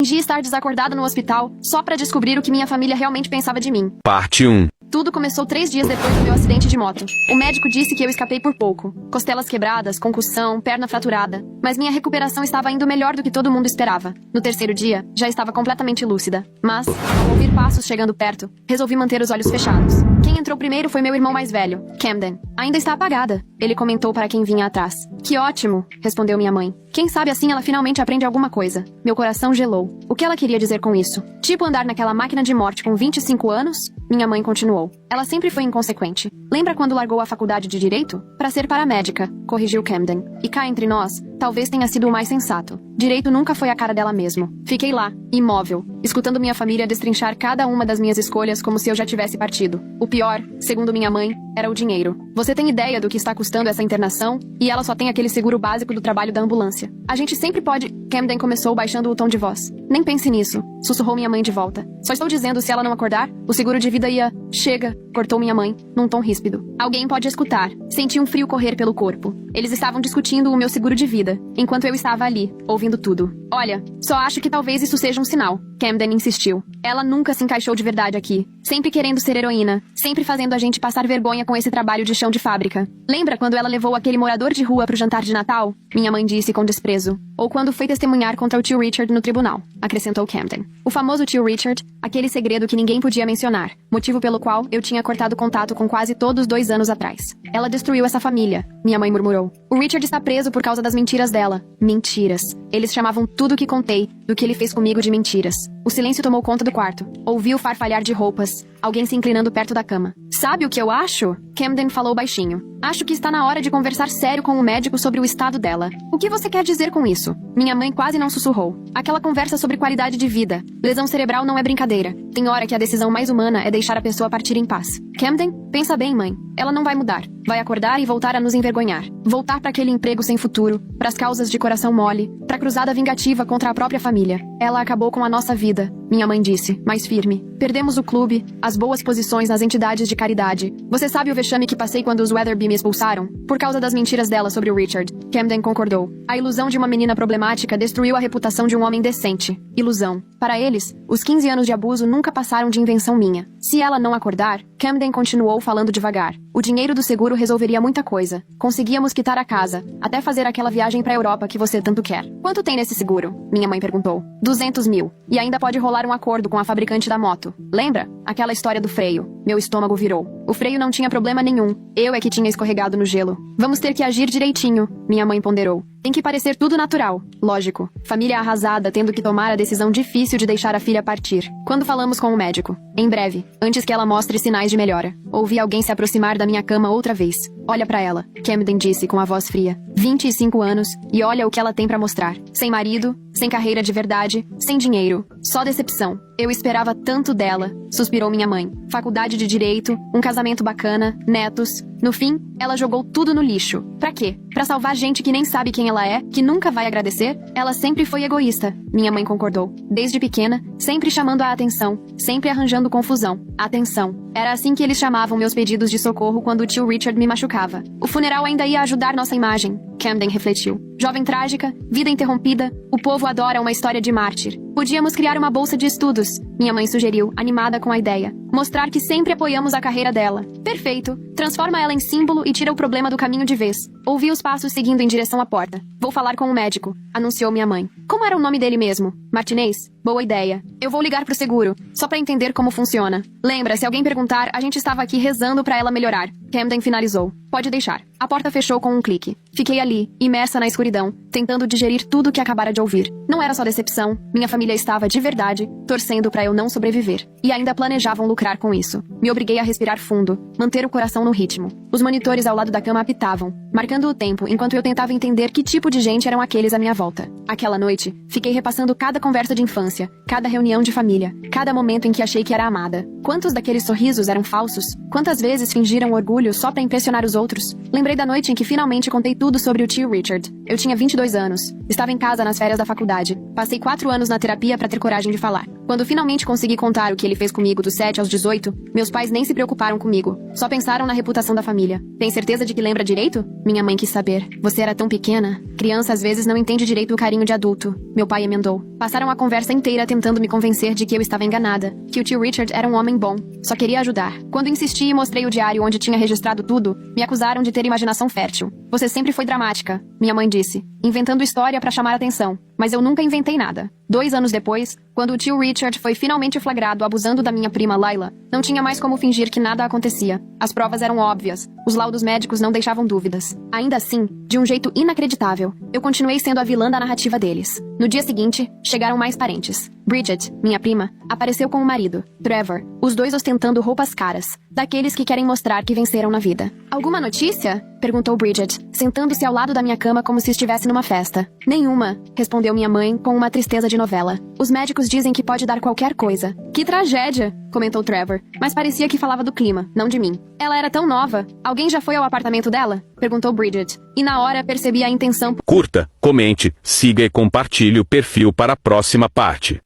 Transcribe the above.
Fingi estar desacordada no hospital, só pra descobrir o que minha família realmente pensava de mim. Parte 1. Tudo começou 3 dias depois do meu acidente de moto. O médico disse que eu escapei por pouco. Costelas quebradas, concussão, perna fraturada. Mas minha recuperação estava indo melhor do que todo mundo esperava. No 3º dia, já estava completamente lúcida. Mas, ao ouvir passos chegando perto, resolvi manter os olhos fechados. Quem entrou primeiro foi meu irmão mais velho, Camden. Ainda está apagada, ele comentou para quem vinha atrás. Que ótimo, respondeu minha mãe. Quem sabe assim ela finalmente aprende alguma coisa. Meu coração gelou. O que ela queria dizer com isso? Tipo andar naquela máquina de morte com 25 anos? Minha mãe continuou. Ela sempre foi inconsequente. Lembra quando largou a faculdade de Direito? Para ser paramédica, corrigiu Camden. E cá entre nós, talvez tenha sido o mais sensato. Direito nunca foi a cara dela mesmo. Fiquei lá, imóvel, escutando minha família destrinchar cada uma das minhas escolhas como se eu já tivesse partido. O pior, segundo minha mãe, era o dinheiro. Você tem ideia do que está custando essa internação? E ela só tem aquele seguro básico do trabalho da ambulância. A gente sempre pode... Camden começou baixando o tom de voz. Nem pense nisso, sussurrou minha mãe de volta. Só estou dizendo, se ela não acordar, o seguro de vida ia... Chega, cortou minha mãe, num tom ríspido. Alguém pode escutar. Senti um frio correr pelo corpo. Eles estavam discutindo o meu seguro de vida, enquanto eu estava ali, ouvindo tudo. Olha, só acho que talvez isso seja um sinal. Camden insistiu. Ela nunca se encaixou de verdade aqui. Sempre querendo ser heroína. Sempre fazendo a gente passar vergonha com esse trabalho de chão de fábrica. Lembra quando ela levou aquele morador de rua pro jantar de Natal? Minha mãe disse com desprezo. Ou quando foi testemunhar contra o tio Richard no tribunal, acrescentou Camden. O famoso tio Richard, aquele segredo que ninguém podia mencionar. Motivo pelo qual eu tinha cortado contato com quase todos 2 anos atrás. Ela destruiu essa família, minha mãe murmurou. O Richard está preso por causa das mentiras dela. Mentiras. Eles chamavam tudo o que contei, do que ele fez comigo, de mentiras. O silêncio tomou conta do quarto. Ouvi o farfalhar de roupas. Alguém se inclinando perto da cama. Sabe o que eu acho? Camden falou baixinho. Acho que está na hora de conversar sério com o médico sobre o estado dela. O que você quer dizer com isso? Minha mãe quase não sussurrou. Aquela conversa sobre qualidade de vida. Lesão cerebral não é brincadeira. Tem hora que a decisão mais humana é deixar a pessoa partir em paz. Camden, pensa bem, mãe. Ela não vai mudar. Vai acordar e voltar a nos envergonhar. Voltar para aquele emprego sem futuro, para as causas de coração mole, para a cruzada vingativa contra a própria família. Ela acabou com a nossa vida, minha mãe disse, mais firme. Perdemos o clube, as boas posições nas entidades de caridade. Você sabe o vexame que passei quando os Weatherby me expulsaram? Por causa das mentiras dela sobre o Richard. Camden concordou. A ilusão de uma menina problemática destruiu a reputação de um homem decente. Ilusão. Para eles, os 15 anos de abuso nunca passaram de invenção minha. Se ela não acordar, Camden continuou falando devagar. O dinheiro do seguro resolveria muita coisa. Conseguíamos quitar a casa, até fazer aquela viagem pra Europa que você tanto quer. Quanto tem nesse seguro? Minha mãe perguntou. 200 mil. E ainda pode rolar um acordo com a fabricante da moto. Lembra? Aquela história do freio. Meu estômago virou. O freio não tinha problema nenhum. Eu é que tinha escorregado no gelo. Vamos ter que agir direitinho, minha mãe ponderou. Tem que parecer tudo natural. Lógico. Família arrasada tendo que tomar a decisão difícil de deixar a filha partir. Quando falamos com o médico? Em breve, antes que ela mostre sinais de melhora. Ouvi alguém se aproximar da minha cama outra vez. Olha pra ela, Camden disse com a voz fria. 25 anos, e olha o que ela tem pra mostrar. Sem marido, sem carreira de verdade, sem dinheiro. Só decepção. Eu esperava tanto dela, suspirou minha mãe. Faculdade de Direito, um casamento bacana, netos. No fim, ela jogou tudo no lixo. Pra quê? Pra salvar gente que nem sabe quem ela é, que nunca vai agradecer? Ela sempre foi egoísta, minha mãe concordou. Desde pequena, sempre chamando a atenção, sempre arranjando confusão. Atenção. Era assim que eles chamavam meus pedidos de socorro quando o tio Richard me machucava. O funeral ainda ia ajudar nossa imagem, Camden refletiu. Jovem trágica, vida interrompida, o povo adora uma história de mártir. Podíamos criar uma bolsa de estudos, minha mãe sugeriu, animada com a ideia. Mostrar que sempre apoiamos a carreira dela. Perfeito. Transforma ela em símbolo e tira o problema do caminho de vez. Ouvi os passos seguindo em direção à porta. Vou falar com o médico, anunciou minha mãe. Como era o nome dele mesmo? Martinez? Boa ideia. Eu vou ligar pro seguro, só pra entender como funciona. Lembra, se alguém perguntar, a gente estava aqui rezando pra ela melhorar. Camden finalizou. Pode deixar. A porta fechou com um clique. Fiquei ali, imersa na escuridão, tentando digerir tudo que acabara de ouvir. Não era só decepção, minha família estava, de verdade, torcendo pra eu não sobreviver. E ainda planejavam lucrar com isso. Me obriguei a respirar fundo, manter o coração no ritmo. Os monitores ao lado da cama apitavam, marcando o tempo enquanto eu tentava entender que tipo de gente eram aqueles à minha volta. Aquela noite, fiquei repassando cada conversa de infância, cada reunião de família, cada momento em que achei que era amada. Quantos daqueles sorrisos eram falsos? Quantas vezes fingiram orgulho só pra impressionar os outros? Lembrei da noite em que finalmente contei tudo sobre o tio Richard. Eu tinha 22 anos. Estava em casa nas férias da faculdade. Passei 4 anos na terapia terapia para ter coragem de falar. Quando finalmente consegui contar o que ele fez comigo dos 7 aos 18, meus pais nem se preocuparam comigo. Só pensaram na reputação da família. Tem certeza de que lembra direito? Minha mãe quis saber. Você era tão pequena. Criança às vezes não entende direito o carinho de adulto. Meu pai emendou. Passaram a conversa inteira tentando me convencer de que eu estava enganada. Que o tio Richard era um homem bom. Só queria ajudar. Quando insisti e mostrei o diário onde tinha registrado tudo, me acusaram de ter imaginação fértil. Você sempre foi dramática, minha mãe disse, inventando história para chamar atenção. Mas eu nunca inventei nada. 2 anos depois, quando o tio Richard foi finalmente flagrado abusando da minha prima Layla, não tinha mais como fingir que nada acontecia. As provas eram óbvias. Os laudos médicos não deixavam dúvidas. Ainda assim, de um jeito inacreditável, eu continuei sendo a vilã da narrativa deles. No dia seguinte, chegaram mais parentes. Bridget, minha prima, apareceu com o marido, Trevor, os dois ostentando roupas caras, daqueles que querem mostrar que venceram na vida. Alguma notícia? Perguntou Bridget, sentando-se ao lado da minha cama como se estivesse numa festa. Nenhuma, respondeu minha mãe com uma tristeza de novela. Os médicos dizem que pode dar qualquer coisa. Que tragédia, comentou Trevor, mas parecia que falava do clima, não de mim. Ela era tão nova. Alguém já foi ao apartamento dela? Perguntou Bridget. E na hora percebi a intenção. Curta, comente, siga e compartilhe o perfil para a próxima parte.